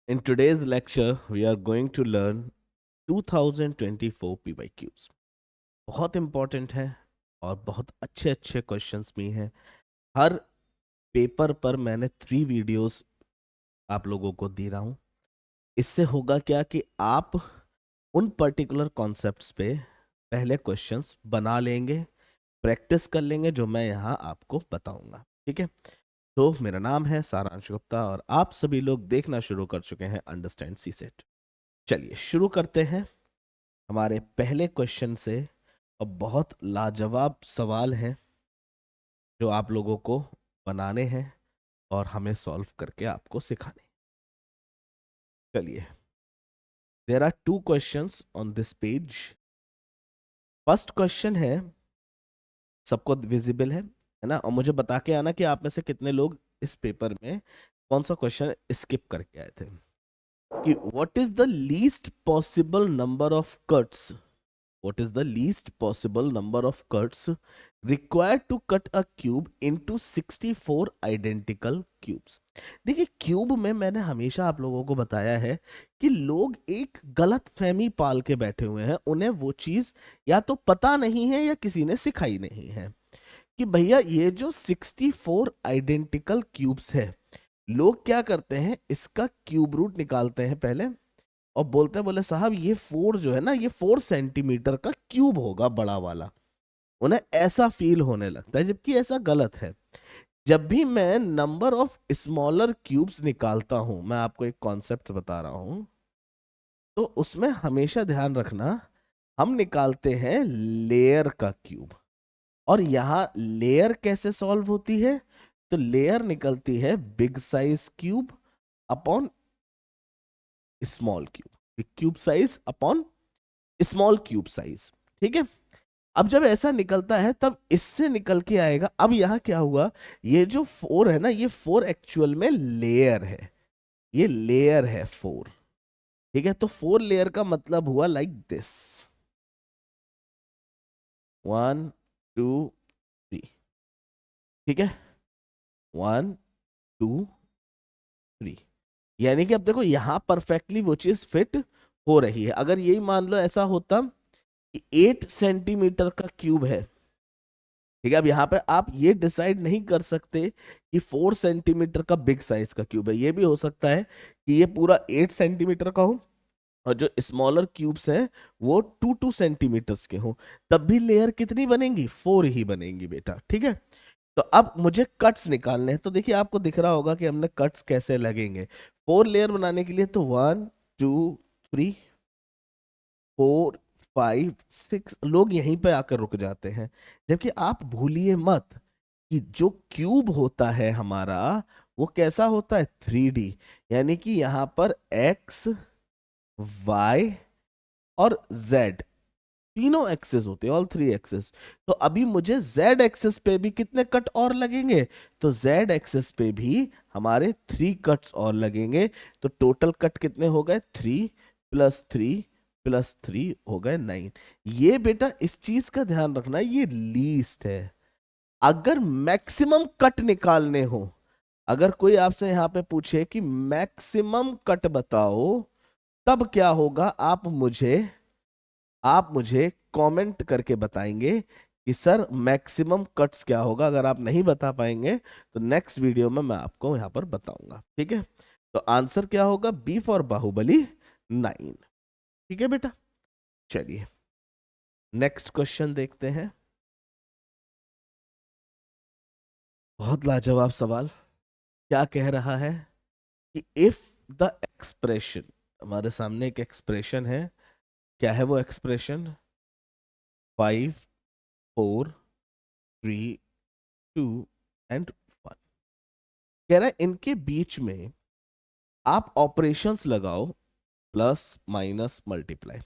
In today's lecture, we are going to learn 2024 PYQs. बहुत important है और बहुत अच्छे अच्छे क्वेश्चंस भी हैं। हर पेपर पर मैंने 3 वीडियोस आप लोगों को दे रहा हूँ। इससे होगा क्या कि आप उन पर्टिकुलर कॉन्सेप्ट्स पे पहले क्वेश्चंस बना लेंगे, प्रैक्टिस कर लेंगे जो मैं यहाँ आपको बताऊंगा। ठीक है, तो मेरा नाम है सारांश गुप्ता और आप सभी लोग देखना शुरू कर चुके हैं अंडरस्टैंड सी सेट। चलिए शुरू करते हैं हमारे पहले क्वेश्चन से। और बहुत लाजवाब सवाल हैं जो आप लोगों को बनाने हैं और हमें सॉल्व करके आपको सिखाने। चलिए, there are 2 questions on this page. First question है, सबको विजिबल है ना? और मुझे बता के आना कि आप में से कितने लोग इस पेपर में कौन सा क्वेश्चन स्किप करके आए थे। कि what is the least possible number of cuts, what is the least possible number of cuts required to cut a cube into 64 identical cubes। देखिए, क्यूब में मैंने हमेशा आप लोगों को बताया है कि लोग एक गलत फहमी पाल के बैठे हुए हैं। उन्हें वो चीज या तो पता नहीं है या किसी ने सिखाई नहीं है कि भैया ये जो 64 आइडेंटिकल क्यूब्स है, लोग क्या करते हैं, इसका क्यूब रूट निकालते हैं पहले और बोलते हैं, बोले साहब ये 4 जो है ना, ये 4 सेंटीमीटर का क्यूब होगा बड़ा वाला। उन्हें ऐसा फील होने लगता है, जबकि ऐसा गलत है। जब भी मैं नंबर ऑफ स्मॉलर क्यूब्स निकालता हूं, मैं आपको एक कॉन्सेप्ट बता रहा हूं, तो उसमें हमेशा ध्यान रखना, हम निकालते हैं लेयर का क्यूब। और यहां लेयर कैसे सॉल्व होती है? तो लेयर निकलती है big size cube upon small cube, cube size upon small cube size. ठीक है, अब जब ऐसा निकलता है तब इससे निकल के आएगा। अब यहां क्या हुआ, ये जो 4 है ना, ये 4 एक्चुअल में लेयर है, ये लेयर है 4। ठीक है, तो 4 लेयर का मतलब हुआ लाइक दिस, 1 2 3। ठीक है, 1 2 3। यानी कि अब देखो यहां परफेक्टली वो चीज फिट हो रही है। अगर यही मान लो ऐसा होता कि 8 सेंटीमीटर का क्यूब है, ठीक है, अब यहाँ पे आप ये डिसाइड नहीं कर सकते कि 4 सेंटीमीटर का बिग साइज का क्यूब है। ये भी हो सकता है कि ये पूरा 8 सेंटीमीटर का हो और जो स्मॉलर क्यूब्स हैं वो 2 2 सेंटीमीटर्स के हो। तब भी लेयर कितनी बनेंगी? 4 ही बनेंगी बेटा। ठीक है, तो अब मुझे कट्स निकालने हैं। तो देखिए, आपको दिख रहा होगा कि हमने कट्स कैसे लगेंगे 4 लेयर बनाने के लिए। तो 1 2 3 4 5 6, लोग यहीं पे आकर रुक जाते हैं। जबकि आप भूलिए मत कि जो क्यूब होता है हमारा, वो कैसा होता है? 3D। यानी कि यहां पर x y और z तीनों एक्सेस होते हैं, ऑल 3 एक्सेस। तो अभी मुझे z एक्सेस पे भी कितने कट और लगेंगे? तो z एक्सेस पे भी हमारे 3 कट्स और लगेंगे। तो टोटल कट कितने हो गए? 3 प्लस 3 प्लस 3 हो गए 9। ये बेटा इस चीज का ध्यान रखना, ये लीस्ट है। अगर मैक्सिमम कट निकालने हो, अगर कोई आपसे यहां पे पूछे कि मैक्सिमम कट बताओ, तब क्या होगा? आप मुझे कमेंट करके बताएंगे कि सर मैक्सिमम कट्स क्या होगा। अगर आप नहीं बता पाएंगे तो नेक्स्ट वीडियो में मैं आपको यहां पर बताऊंगा। ठीक है, तो आंसर क्या होगा? B for Baahubali 9। ठीक है बेटा, चलिए नेक्स्ट क्वेश्चन देखते हैं। बहुत लाजवाब सवाल। क्या कह रहा है कि इफ द एक्सप्रेशन, हमारे सामने एक एक्सप्रेशन है। क्या है वो एक्सप्रेशन? 5 4 3 2 एंड 1। कह रहा है इनके बीच में आप ऑपरेशंस लगाओ, प्लस माइनस मल्टीप्लाई।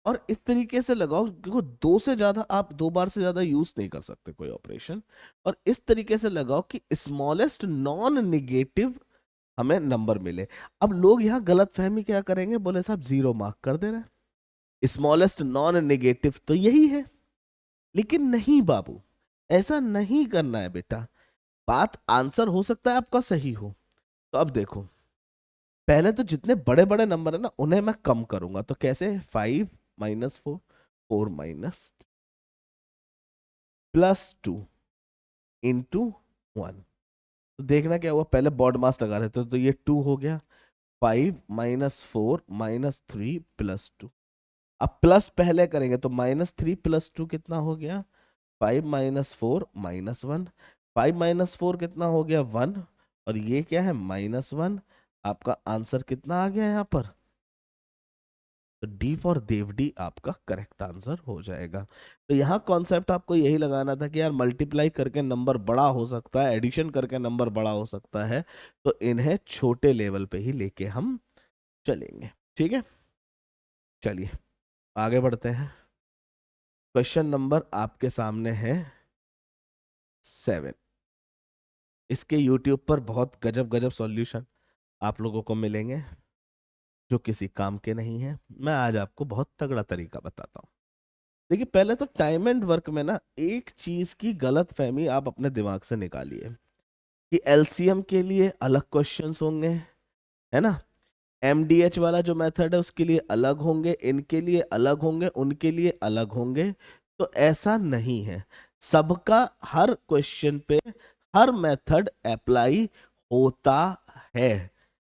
और इस तरीके से लगाओ, क्योंकि दो से ज्यादा, आप 2 बार से ज्यादा यूज नहीं कर सकते कोई ऑपरेशन। और इस तरीके से लगाओ कि स्मॉलेस्ट नॉन निगेटिव हमें नंबर मिले। अब लोग यहाँ गलत फहमी क्या करेंगे, बोले साहब 0 मार्क कर दे रहे हैं, स्मॉलेस्ट नॉन नेगेटिव तो यही है। लेकिन नहीं बाबू, ऐसा नहीं करना है बेटा। बात, आंसर हो सकता है आपका सही हो। तो अब देखो, पहले तो जितने बड़े बड़े नंबर है ना उन्हें मैं कम करूंगा, तो कैसे, 5 - 4, 4 - +2 × 1। तो देखना क्या हुआ, पहले बॉड मास लगा रहे थे तो ये 2 हो गया, 5 - 4 - 3 + 2। अब प्लस पहले करेंगे तो -3 + 2 कितना हो गया, 5 - 4 - 1। 5 - 4 कितना हो गया, 1। और ये क्या है, -1। आपका आंसर कितना आ गया यहाँ पर, तो डी फॉर देवडी आपका करेक्ट आंसर हो जाएगा। तो यहाँ कॉन्सेप्ट आपको यही लगाना था कि यार मल्टीप्लाई करके नंबर बड़ा हो सकता है, एडिशन करके नंबर बड़ा हो सकता है, तो इन्हें छोटे लेवल पे ही लेके हम चलेंगे। ठीक है, चलिए आगे बढ़ते हैं। क्वेश्चन नंबर आपके सामने है 7। इसके यूट्यूब पर बहुत गजब गजब सॉल्यूशन आप लोगों को मिलेंगे जो किसी काम के नहीं है। मैं आज आपको बहुत तगड़ा तरीका बताता हूँ। देखिए पहले तो टाइम एंड वर्क में ना एक चीज की गलत फहमी आप अपने दिमाग से निकालिए कि एलसीएम के लिए अलग क्वेश्चंस होंगे, है ना, एमडीएच वाला जो मेथड है उसके लिए अलग होंगे, इनके लिए अलग होंगे, उनके लिए अलग होंगे। तो ऐसा नहीं है, सबका हर क्वेश्चन पे हर मेथड अप्लाई होता है,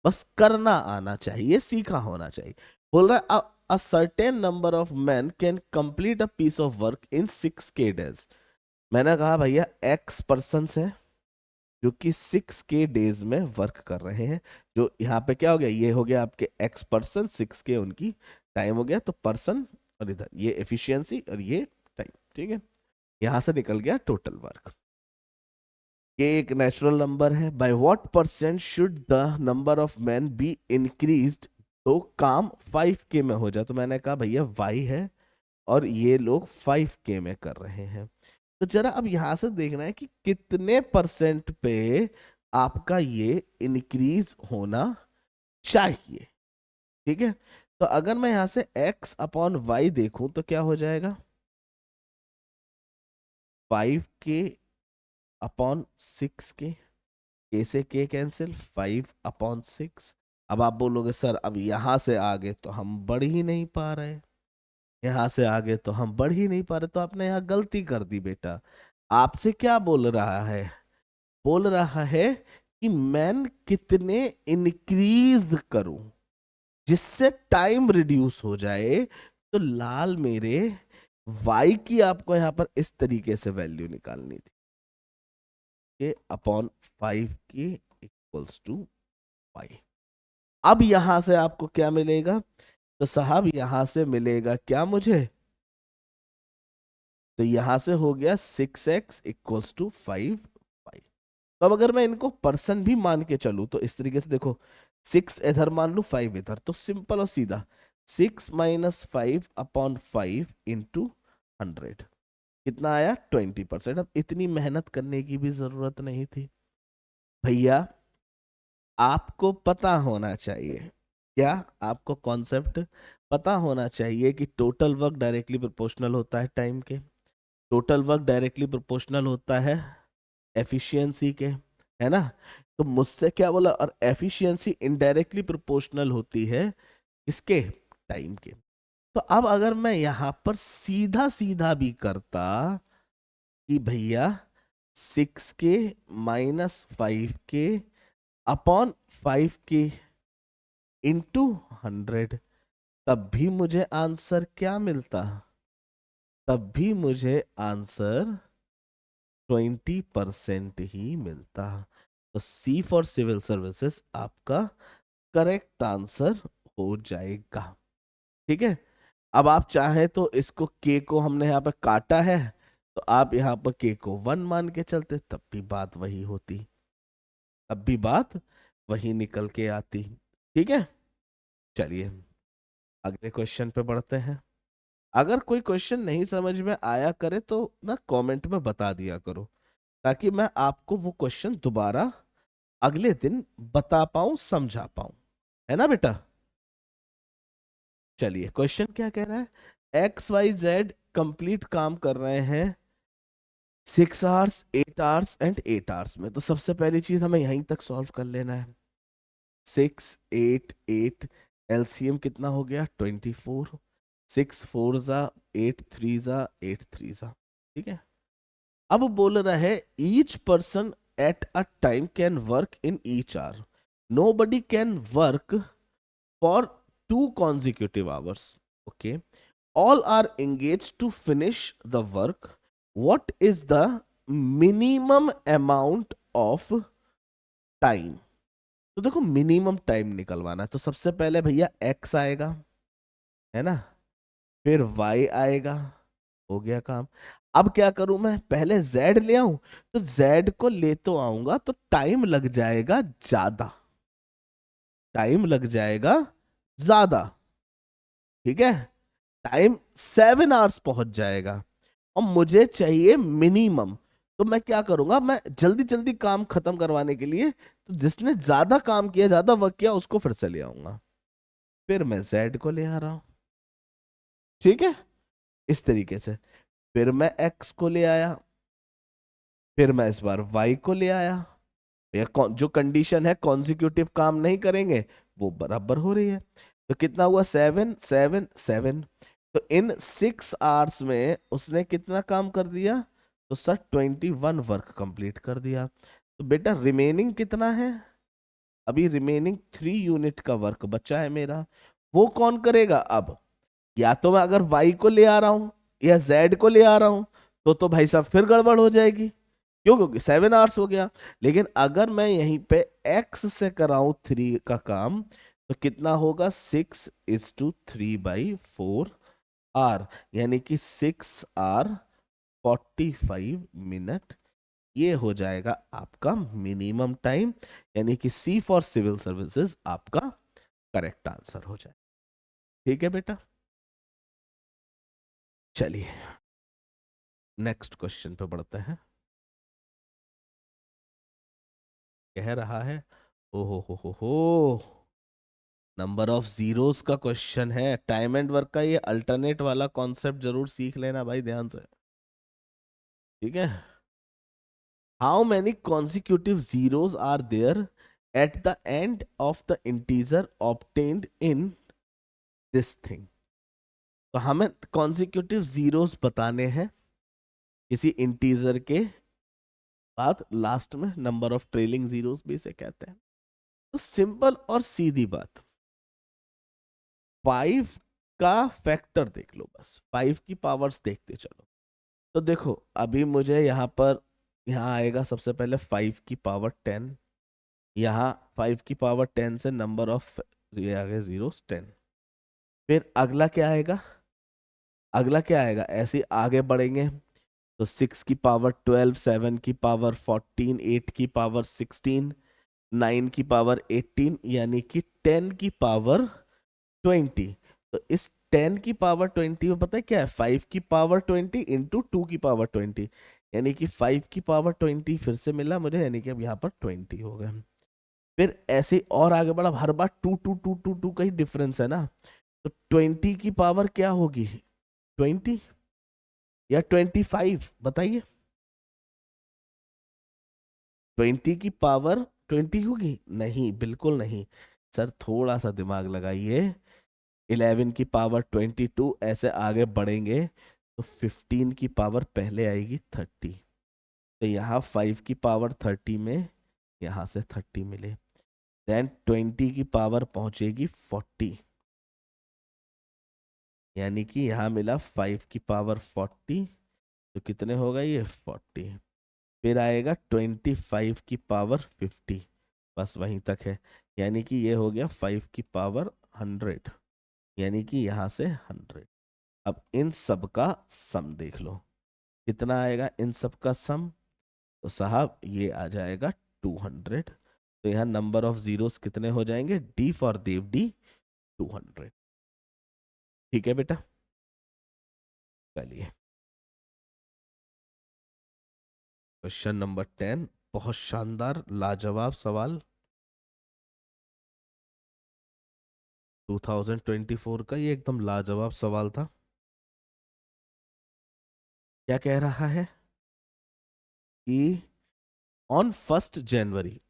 बस करना आना चाहिए, सीखा होना चाहिए। बोल रहा है a certain number of men can complete a piece of work in 6K days। मैंने कहा भैया एक्स पर्सन है जो कि 6K डेज में वर्क कर रहे हैं। जो यहाँ पे क्या हो गया, ये हो गया आपके एक्स पर्सन, 6K उनकी टाइम हो गया, तो पर्सन और इधर ये एफिशिएंसी और ये टाइम। ठीक है, यहां से निकल गया टोटल वर्क। ये एक नेचुरल नंबर है। By what percent should the number of man be increased तो काम 5K में हो जाए। तो मैंने कहा भैया वाई है और ये लोग 5K में कर रहे हैं। तो जरा अब यहां से देखना है कि कितने परसेंट पे आपका ये इंक्रीज होना चाहिए। ठीक है, तो अगर मैं यहां से x/y देखूं तो क्या हो जाएगा, 5K/6K, K से K कैंसिल, 5/6। अब आप बोलोगे सर अब यहां से आगे तो हम बढ़ ही नहीं पा रहे, यहां से आगे तो हम बढ़ ही नहीं पा रहे, तो आपने यहाँ गलती कर दी बेटा। आपसे क्या बोल रहा है, बोल रहा है कि मैं कितने इंक्रीज करूं जिससे टाइम रिड्यूस हो जाए। तो लाल मेरे y की आपको यहां पर इस तरीके से वैल्यू निकालनी थी, K/5K = y। अब यहां से आपको क्या मिलेगा, तो साहब यहां से मिलेगा क्या मुझे, तो यहां से हो गया 6x = 5y। तो अब अगर मैं इनको पर्सन भी मान के चलूं तो इस तरीके से देखो, 6 इधर मान लू, 5 इधर, तो सिंपल और सीधा 6 - 5/5 × 100 कितना आया, 20%। अब इतनी मेहनत करने की भी जरूरत नहीं थी भैया। आपको पता होना चाहिए, क्या आपको कॉन्सेप्ट पता होना चाहिए कि टोटल वर्क डायरेक्टली प्रोपोर्शनल होता है टाइम के, टोटल वर्क डायरेक्टली प्रोपोर्शनल होता है एफिशिएंसी के, है ना। तो मुझसे क्या बोला, और एफिशिएंसी इनडायरेक्टली प्रोपोर्शनल होती है इसके, टाइम के। तो अब अगर मैं यहां पर सीधा सीधा भी करता कि भैया 6K - 5K/5K × 100, तब भी मुझे आंसर क्या मिलता, तब भी मुझे आंसर 20% ही मिलता। तो सी फॉर सिविल सर्विसेज आपका करेक्ट आंसर हो जाएगा। ठीक है, अब आप चाहे तो इसको के को हमने यहाँ पे काटा है, तो आप यहाँ पर के को 1 मान के चलते, तब भी बात वही होती, तब भी बात वही निकल के आती। ठीक है, चलिए अगले क्वेश्चन पे बढ़ते हैं। अगर कोई क्वेश्चन नहीं समझ में आया करे तो ना कमेंट में बता दिया करो, ताकि मैं आपको वो क्वेश्चन दोबारा अगले दिन बता पाऊं, समझा पाऊं, है ना बेटा। चलिए क्वेश्चन क्या कह रहा है, XYZ कंप्लीट काम कर रहे हैं 6 आवर्स 8 आवर्स एंड 8 आवर्स में। तो सबसे पहली चीज हमें यहीं तक सॉल्व कर लेना है। 6 8 8, एलसीएम कितना हो गया 24, 6 4 जा 8 3 जा 8 3 जा, ठीक है। अब बोल रहा है each person at a time can work in each hour, nobody can work for 2 consecutive hours, okay, all are engaged to finish the work, what is the minimum amount of time? तो देखो minimum time निकलवाना है, तो सबसे पहले भैया x आएगा, है ना, फिर y आएगा, हो गया काम। अब क्या करूं मैं, पहले z ले आऊं, तो z को ले तो आऊंगा तो टाइम लग जाएगा ज्यादा, टाइम लग जाएगा ज्यादा, ठीक है, टाइम 7 आवर्स पहुंच जाएगा, और मुझे चाहिए मिनिमम। तो मैं क्या करूंगा, मैं जल्दी जल्दी काम खत्म करवाने के लिए, तो जिसने ज्यादा काम किया ज्यादा वर्क किया उसको फिर से ले आऊंगा, फिर मैं जेड को ले आ रहा हूं, ठीक है, इस तरीके से। फिर मैं एक्स को ले आया, फिर मैं इस बार वाई को ले आया, जो कंडीशन है कॉन्जिक्यूटिव काम नहीं करेंगे वो बराबर हो रही है। तो कितना हुआ 7 7 7, तो इन 6 आवर्स में उसने कितना काम कर दिया, तो सर 21 वर्क कंप्लीट कर दिया। तो बेटा रिमेनिंग कितना है, अभी रिमेनिंग 3 यूनिट का वर्क बचा है मेरा, वो कौन करेगा। अब या तो मैं अगर वाई को ले आ रहा हूं या जेड को ले आ रहा हूं, तो भाई साहब फिर गड़बड़ हो जाएगी, क्यों, क्योंकि 7 आवर्स हो गया। लेकिन अगर मैं यहीं पे एक्स से कराऊं 3 का काम, तो कितना होगा 6:3/4 यानी कि 6 hour 45 minute, ये हो जाएगा आपका मिनिमम टाइम, यानी कि सी फॉर सिविल सर्विसेज आपका करेक्ट आंसर हो जाए। ठीक है बेटा, चलिए नेक्स्ट क्वेश्चन पे बढ़ते हैं। कह रहा है, ओहो हो, नंबर ऑफ जीरोस का क्वेश्चन है, टाइम एंड वर्क का, ये अल्टरनेट वाला कॉन्सेप्ट जरूर सीख लेना भाई ध्यान से, ठीक है। How many consecutive zeros are there at the end of the integer obtained in this thing. तो हमें कॉन्सिक्यूटिव जीरोस बताने हैं किसी इंटीजर के बाद, लास्ट में नंबर ऑफ ट्रेलिंग जीरोस भी इसे कहते हैं। तो सिंपल और सीधी बात, 5 का फैक्टर देख लो, बस 5 की पावर्स देखते चलो। तो देखो अभी मुझे यहाँ पर, यहाँ आएगा सबसे पहले 5 की पावर 10, यहाँ 5 की पावर 10 से नंबर ऑफ ये आ गए जीरोस 10। फिर अगला क्या आएगा, अगला क्या आएगा, ऐसे आगे बढ़ेंगे तो 6 की पावर 12, 7 की पावर 14, 8 की पावर 16, 9 की पावर 18, यानी कि 10 की पावर 20। तो इस 10 की पावर 20 में पता है क्या है, 5 की पावर 20 इंटू 2 की पावर 20, यानी कि 5 की पावर 20 फिर से मिला मुझे, यानी कि अब यहाँ पर 20 हो गए। फिर ऐसे और आगे बढ़ा, हर बार 2 2 2 2 2 का ही डिफरेंस है ना, तो 20 की पावर क्या होगी, 20 या 25, बताइए, 20 की पावर 20 होगी, नहीं बिल्कुल नहीं सर, थोड़ा सा दिमाग लगाइए। 11 की पावर 22, ऐसे आगे बढ़ेंगे तो 15 की पावर पहले आएगी 30, तो यहाँ 5 की पावर 30 में यहाँ से 30 मिले, देन 20 की पावर पहुंचेगी 40, यानी कि यहाँ मिला 5 की पावर 40, तो कितने होगा ये 40। फिर आएगा 25 की पावर 50, बस वहीं तक है, यानी कि ये हो गया 5 की पावर 100, यानी कि यहाँ से 100। अब इन सब का सम देख लो, कितना आएगा इन सब का सम, तो साहब ये आ जाएगा 200। तो यहाँ नंबर ऑफ जीरोस कितने हो जाएंगे, डी फॉर देवडी 200। ठीक है बेटा, चलिए क्वेश्चन नंबर 10, बहुत शानदार लाजवाब सवाल, 2024 का ये एकदम लाजवाब सवाल था। क्या कह रहा है कि on 1 January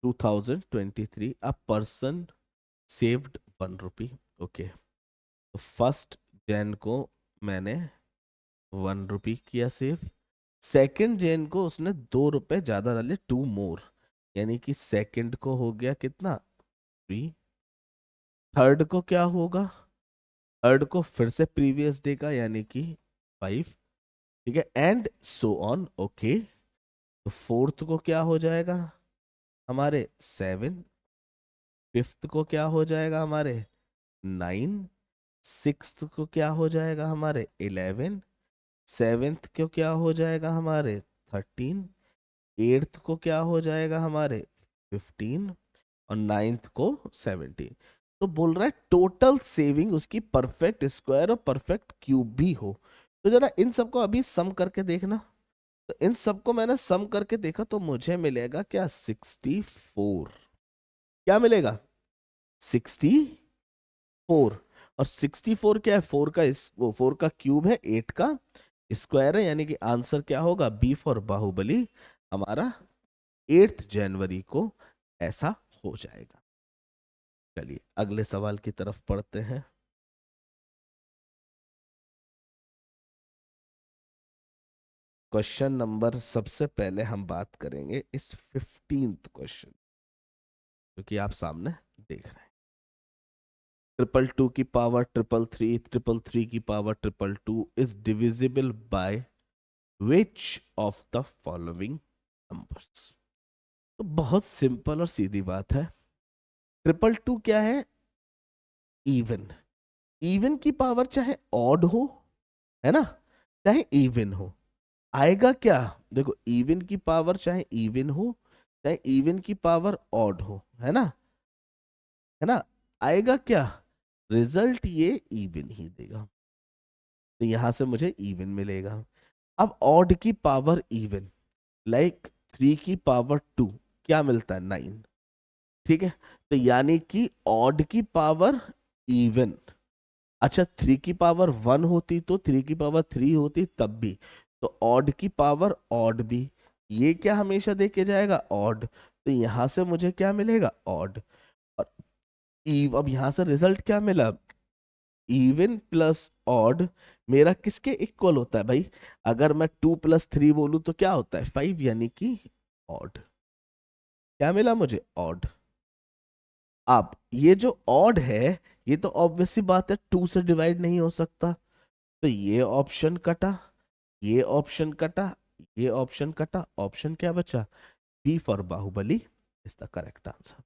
2023 a person saved 1 rupee. Okay, तो फर्स्ट जैन को मैंने 1 रुपी किया सेव. सेकंड जैन को उसने 2 रुपए ज्यादा डाले, 2 मोर, यानी कि सेकंड को हो गया कितना, 3. थर्ड को क्या होगा, थर्ड को फिर से प्रीवियस डे का यानी कि 5. ठीक है, एंड सो ऑन. ओके, तो फोर्थ को क्या हो जाएगा हमारे 7. फिफ्थ को क्या हो जाएगा हमारे 9. सिक्स्थ को क्या हो जाएगा हमारे 11. सेवेंथ को क्या हो जाएगा हमारे 13. एट्थ को क्या हो जाएगा हमारे 15. और नाइन्थ को 17. तो बोल रहा है टोटल सेविंग उसकी परफेक्ट स्क्वायर और परफेक्ट क्यूब भी हो. तो जरा इन सबको अभी सम करके देखना. तो इन सबको मैंने सम करके देखा तो मुझे मिलेगा क्या, 64. क्या मिलेगा, 64. और 64 क्या है, 4 का वो 4 का क्यूब है, 8 का स्क्वायर है, यानी कि आंसर क्या होगा, बी फॉर बाहुबली हमारा 8 जनवरी को ऐसा हो जाएगा. चलिए अगले सवाल की तरफ पढ़ते हैं. क्वेश्चन नंबर, सबसे पहले हम बात करेंगे इस 15th क्वेश्चन जो कि आप सामने देख रहे हैं. 222 की पावर 333, 333 की power 222 is divisible by which of the following numbers. तो बहुत सिंपल और सीधी बात है. 222 क्या है, इवन. इवन की पावर चाहे ऑड हो, है ना, चाहे इवन हो, आएगा क्या, देखो इवन की पावर चाहे इवन हो, चाहे इवन की पावर ऑड हो, है ना, है ना, आएगा क्या, रिजल्ट ये इवन ही देगा. तो यहां से मुझे इवन मिलेगा. अब ऑड की पावर इवन, लाइक 3 की पावर 2 क्या मिलता है, 9. ठीक है, तो यानी कि ऑड की पावर इवन. अच्छा, 3 की पावर 1 होती तो 3 की पावर 3 होती तब भी, तो ऑड की पावर ऑड भी, ये क्या हमेशा देके जाएगा ऑड. तो यहां से मुझे क्या मिलेगा, ऑड. और अब यहां से रिजल्ट क्या मिला, इवन प्लस ऑड मेरा किसके इक्वल होता है भाई, अगर मैं 2 + 3 बोलूं तो क्या होता है 5, यानी कि ऑड. क्या मिला मुझे, ऑड. अब ये जो ऑड है ये तो ऑब्वियस सी बात है 2 से डिवाइड नहीं हो सकता, तो ये ऑप्शन कटा, ये ऑप्शन कटा, ये ऑप्शन कटा, ऑप्शन क्या बचा, B for Baahubali is the correct answer.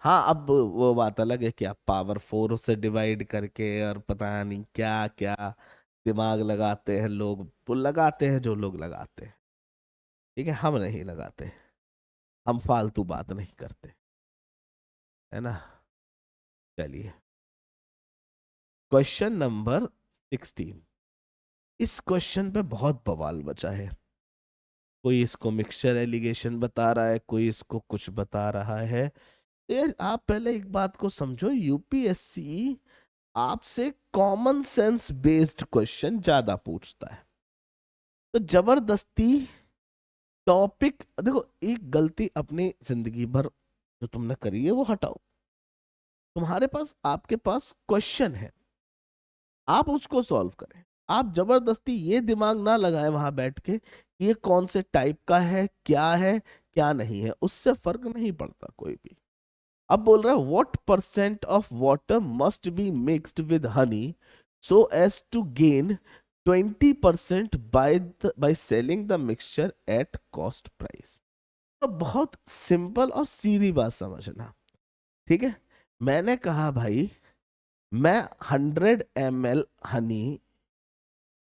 हाँ, अब वो बात अलग है कि आप पावर 4 से डिवाइड करके और पता नहीं क्या क्या दिमाग लगाते हैं लोग, वो लगाते हैं जो लोग लगाते हैं. ठीक है, हम नहीं लगाते, हम फालतू बात नहीं करते, है ना. चलिए क्वेश्चन नंबर 16. इस क्वेश्चन पे बहुत बवाल बचा है. कोई इसको मिक्सचर एलिगेशन बता रहा है, कोई इसको कुछ बता रहा है. ये आप पहले एक बात को समझो, यूपीएससी आपसे कॉमन सेंस बेस्ड क्वेश्चन ज्यादा पूछता है. तो जबरदस्ती टॉपिक, देखो एक गलती अपनी जिंदगी भर जो तुमने करी है वो हटाओ. तुम्हारे पास, आपके पास क्वेश्चन है, आप उसको सॉल्व करें. आप जबरदस्ती ये दिमाग ना लगाए वहां बैठ के कि ये कौन से टाइप का है क्या नहीं है, उससे फर्क नहीं पड़ता कोई भी. अब बोल रहा है what percent of water must be mixed with honey so as to gain 20% by selling the mixture at cost price. तो बहुत सिंपल और सीधी बात समझना. ठीक है, मैंने कहा भाई मैं 100 ml हनी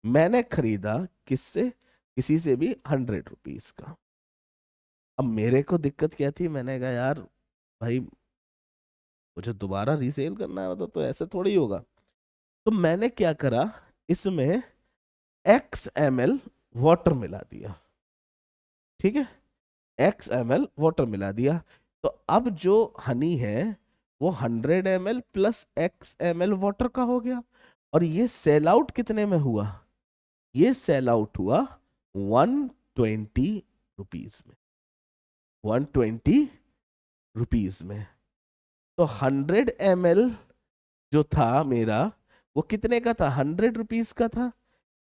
मैंने खरीदा किससे, किसी से भी 100 रुपीज का. अब मेरे को दिक्कत क्या थी, मैंने कहा यार भाई मुझे दोबारा रीसेल करना है तो ऐसे थोड़ी होगा. तो मैंने क्या करा, इसमें XML वाटर मिला दिया. ठीक है, XML वाटर मिला दिया. तो अब जो हनी है वो 100 ml प्लस XML वाटर का हो गया. और ये सेल आउट कितने में हुआ, ये सेल आउट हुआ 120 रुपीज में, 120 रुपीज में। तो 100 ml जो था मेरा, वो कितने का था? 100 रुपीज का था,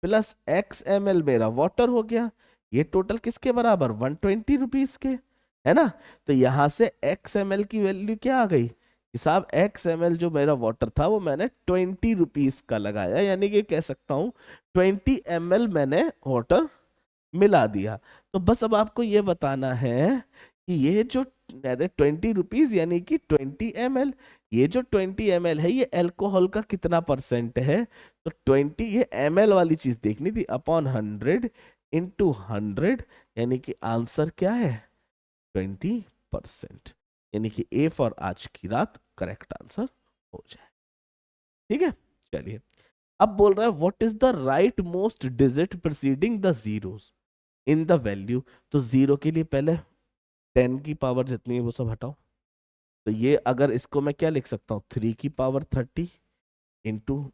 प्लस XML मेरा वाटर हो गया। ये टोटल किसके बराबर? 120 रुपीज के, है ना? तो यहां से XML की वैल्यू क्या आ गई कि साहब XML जो मेरा वाटर था वो मैंने 20 रुपीज का लगाया, यानी कि कह सकता हूं 20 ml मैंने वाटर मिला दिया। तो बस अब आपको ये बताना है कि ये जो 20 रुपीज यानी कि 20 ml, ये जो 20 ml है ये अल्कोहल का कितना परसेंट है? तो 20, ये ml वाली चीज देखनी थी, अपॉन 100 × 100, यानी कि आंसर क्या है? 20%। यानी कि ए फॉर आज की रात करेक्ट आंसर हो जाए। ठीक है, चलिए। अब बोल रहा है what is the right most digit preceding the zeros in the value. तो जीरो के लिए पहले 10 की पावर जितनी है वो सब हटाओ। तो ये अगर इसको मैं क्या लिख सकता हूँ? 3 की पावर 30 इंटू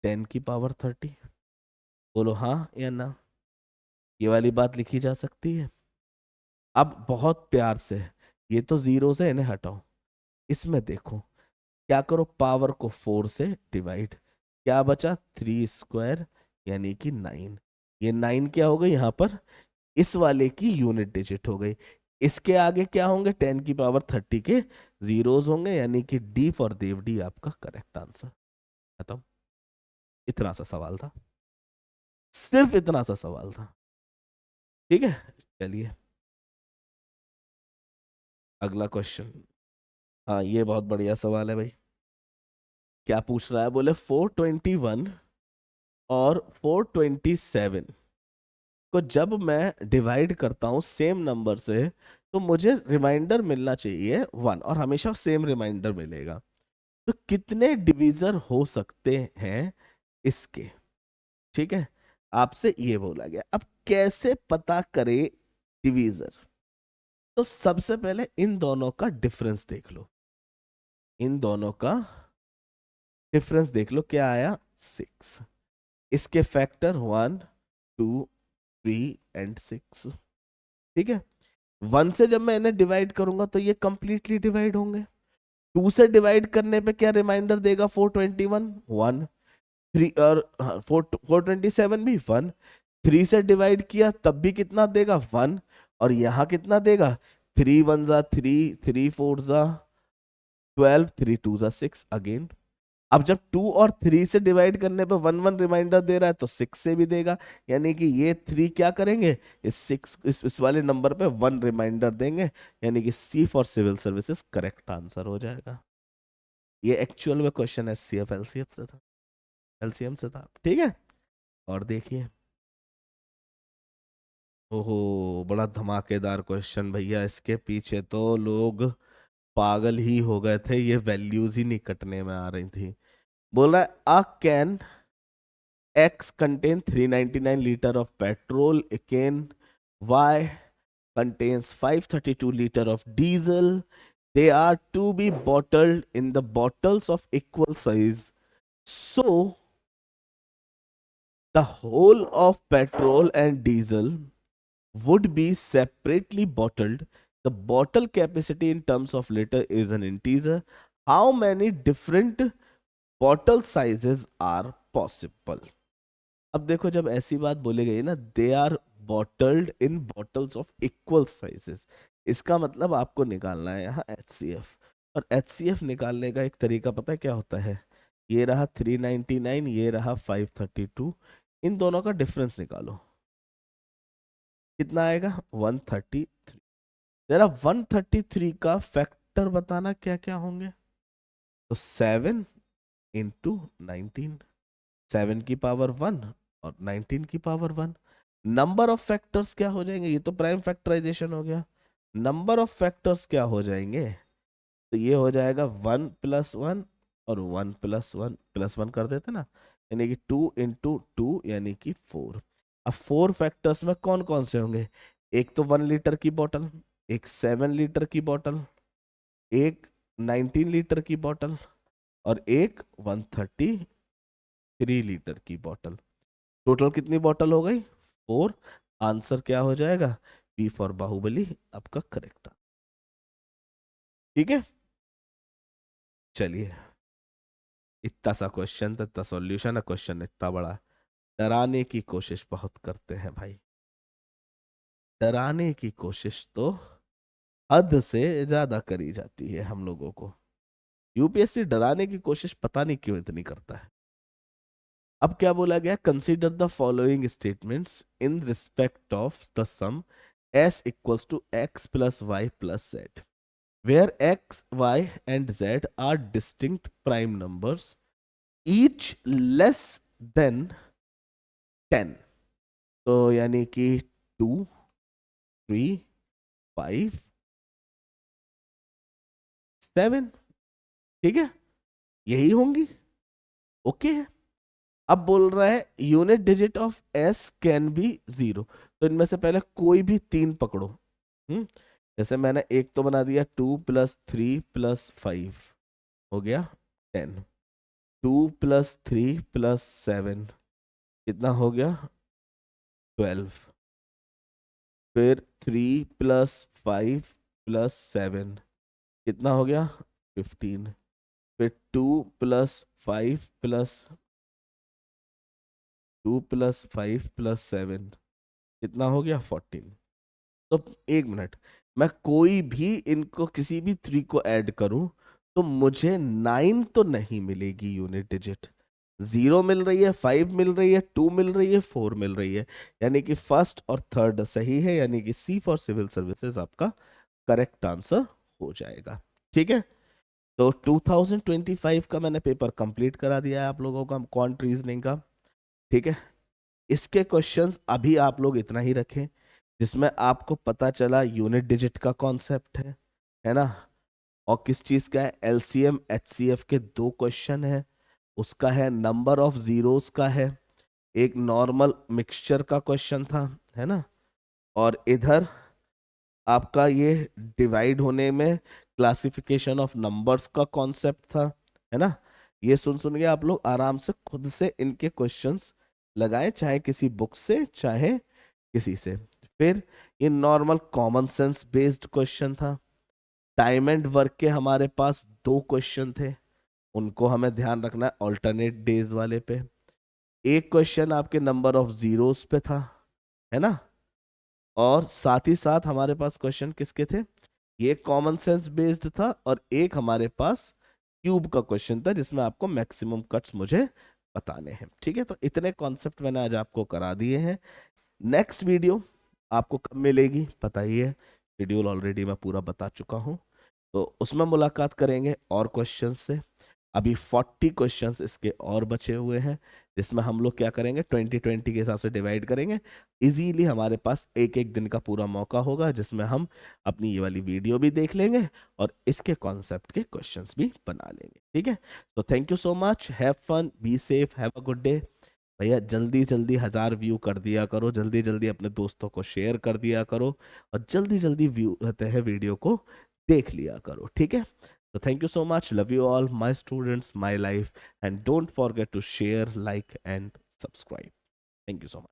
10 की पावर 30। बोलो हाँ या ना, ये वाली बात लिखी जा सकती है। अब बहुत प्यार से, ये तो जीरो से, इन्हें हटाओ। इसमें देखो क्या करो, पावर को 4 से डिवाइड, क्या बचा? 3 स्क्वायर, यानी कि 9। ये 9 क्या हो गई यहाँ पर? इस वाले की यूनिट डिजिट हो गई। इसके आगे क्या होंगे? 10 की पावर 30 के जीरोस होंगे, यानी कि डी फॉर देवडी आपका करेक्ट आंसर। खत्म। इतना सा सवाल था, सिर्फ इतना सा सवाल था। ठीक है, चलिए अगला क्वेश्चन। हाँ, ये बहुत बढ़िया सवाल है भाई। क्या पूछ रहा है? बोले 421 और 427 को जब मैं डिवाइड करता हूं सेम नंबर से, तो मुझे रिमाइंडर मिलना चाहिए 1, और हमेशा सेम रिमाइंडर मिलेगा। तो कितने डिवीजर हो सकते हैं इसके? ठीक है, आपसे ये बोला गया। अब कैसे पता करें डिवीजर? तो सबसे पहले इन दोनों का डिफरेंस देख लो, इन दोनों का डिफरेंस देख लो, क्या आया? 6। इसके फैक्टर 1, 2, 3 एंड 6। ठीक है, 1 से जब मैं इन्हें डिवाइड करूंगा तो ये कंप्लीटली डिवाइड होंगे। 2 से डिवाइड करने पे क्या रिमाइंडर देगा? 421 1। 3 और 427 भी 1। 3 से डिवाइड किया तब भी कितना देगा? 1। और यहां कितना देगा? 3 1 जा 3, 3 4 जा 12, 3 2 जा 6 अगेन। अब जब 2 और 3 से डिवाइड करने पे 1 1 रिमाइंडर दे रहा है तो 6 से भी देगा, यानी कि ये 3 क्या करेंगे? इस 6, इस वाले नंबर पे 1 रिमाइंडर देंगे, यानी कि C for civil services correct answer हो जाएगा। ये एक्चुअल में question S C F LCF से था, एलसीएम से था। ठीक है, और देखिए, ओहो, बड़ा धमाकेदार क्वेश्चन भैया। इसके पीछे तो लोग पागल ही हो गए थे, ये वैल्यूज ही नहीं कटने में आ रही थी। बोल रहा है अ can X contain 399 liter of petrol, a can Y contains 532 liter of diesel. They are to be bottled in the bottles of equal size. So the whole of petrol and diesel would be separately bottled. The bottle capacity in terms of liter is an integer. How many different bottle sizes are possible? अब देखो, जब ऐसी बात बोली गई ना, they are bottled in bottles of equal sizes, इसका मतलब आपको निकालना है यहाँ HCF। और HCF निकालने का एक तरीका पता है क्या होता है? ये रहा 399, ये रहा 532, इन दोनों का डिफरेंस निकालो, कितना आएगा? 133। जरा 133 का फैक्टर बताना क्या क्या होंगे। तो 7 इंटू 19, 7 की पावर 1 और 19 की पावर 1। नंबर ऑफ फैक्टर्स क्या हो जाएंगे? ये तो प्राइम फैक्टराइजेशन हो गया। नंबर ऑफ फैक्टर्स क्या हो जाएंगे? तो ये हो जाएगा 1 + 1 और 1 + 1 + 1 कर देते ना, यानी कि 2 इंटू 2 यानी कि 4। अब 4 फैक्टर्स में कौन कौन से होंगे? एक तो 1 लीटर की बोतल, एक 7 लीटर की बोतल, एक 19 लीटर की बोतल, और एक 133 लीटर की बोतल। टोटल कितनी बोतल हो गई? 4। आंसर क्या हो जाएगा? बी फॉर बाहुबली आपका करेक्ट। ठीक है, चलिए, इतना सा क्वेश्चन था, इतना सॉल्यूशन है, क्वेश्चन इतना बड़ा। डराने की कोशिश बहुत करते हैं भाई, डराने की कोशिश तो हद से ज्यादा करी जाती है हम लोगों को। यूपीएससी डराने की कोशिश पता नहीं क्यों इतनी करता है। अब क्या बोला गया, consider the following statements in respect of the sum s equals to x plus y plus z, where x y and z are distinct prime numbers each less than 10। तो यानी कि 2, 3, 5, 7, ठीक है, यही होंगी। ओके है। अब बोल रहा है unit digit of S can be 0, तो इनमें से पहले कोई भी 3 पकड़ो। जैसे मैंने एक तो बना दिया, 2 + 3 + 5 हो गया 10, 2 + 3 + 7 कितना हो गया 12, फिर 3 + 5 + 7 कितना हो गया 15, फिर 2 + 5 + 7 कितना हो गया 14। तो एक मिनट, मैं कोई भी इनको किसी भी 3 को ऐड करूं तो मुझे 9 तो नहीं मिलेगी यूनिट डिजिट। 0 मिल रही है, 5 मिल रही है, 2 मिल रही है, 4 मिल रही है, यानी कि फर्स्ट और थर्ड सही है, यानी कि सी फॉर सिविल सर्विसेज आपका करेक्ट आंसर हो जाएगा। ठीक है, तो 2025 का मैंने पेपर कंप्लीट करा दिया है आप लोगों का क्वांट रीजनिंग का। ठीक है, इसके क्वेश्चंस अभी आप लोग इतना ही रखें जिसमें आपको पता चला यूनिट डिजिट का कॉन्सेप्ट है ना, और किस चीज का है, एलसीएम एचसीएफ के 2 क्वेश्चन है, उसका है नंबर ऑफ जीरोस का है, एक नॉर्मल मिक्सचर का क्वेश्चन था, है ना, और इधर आपका ये डिवाइड होने में क्लासिफिकेशन ऑफ नंबर्स का कॉन्सेप्ट था, है ना। ये सुन सुन के आप लोग आराम से खुद से इनके क्वेश्चंस लगाएं, चाहे किसी बुक से चाहे किसी से। फिर ये normal common sense based question था। टाइम एंड वर्क के हमारे पास 2 क्वेश्चन थे, उनको हमें ध्यान रखना है ऑल्टरनेट डेज वाले पे। एक क्वेश्चन आपके नंबर ऑफ जीरोस पे था, है ना, और साथ ही साथ हमारे पास क्वेश्चन किसके थे, ये कॉमन सेंस बेस्ड था, और एक हमारे पास क्यूब का क्वेश्चन था जिसमें आपको मैक्सिमम कट्स मुझे बताने हैं। ठीक है, तो इतने कॉन्सेप्ट मैंने आज आपको करा दिए हैं। नेक्स्ट वीडियो आपको कब मिलेगी पता ही है, शेड्यूल ऑलरेडी मैं पूरा बता चुका हूं, तो उसमें मुलाकात करेंगे और क्वेश्चंस से। अभी 40 क्वेश्चंस इसके और बचे हुए हैं, जिसमें हम लोग क्या करेंगे 2020 के हिसाब से डिवाइड करेंगे। इजीली हमारे पास एक एक दिन का पूरा मौका होगा जिसमें हम अपनी ये वाली वीडियो भी देख लेंगे और इसके कॉन्सेप्ट के क्वेश्चंस भी बना लेंगे। ठीक है, तो thank you so much, have fun, be safe, have a good day. भैया जल्दी जल्दी 1000 व्यू कर दिया करो, जल्दी जल्दी अपने दोस्तों को शेयर कर दिया करो, और जल्दी जल्दी व्यू रहते हैं वीडियो को देख लिया करो। ठीक है, तो thank you so much, love you all my students, my life, and don't forget to share, like and subscribe. Thank you so much.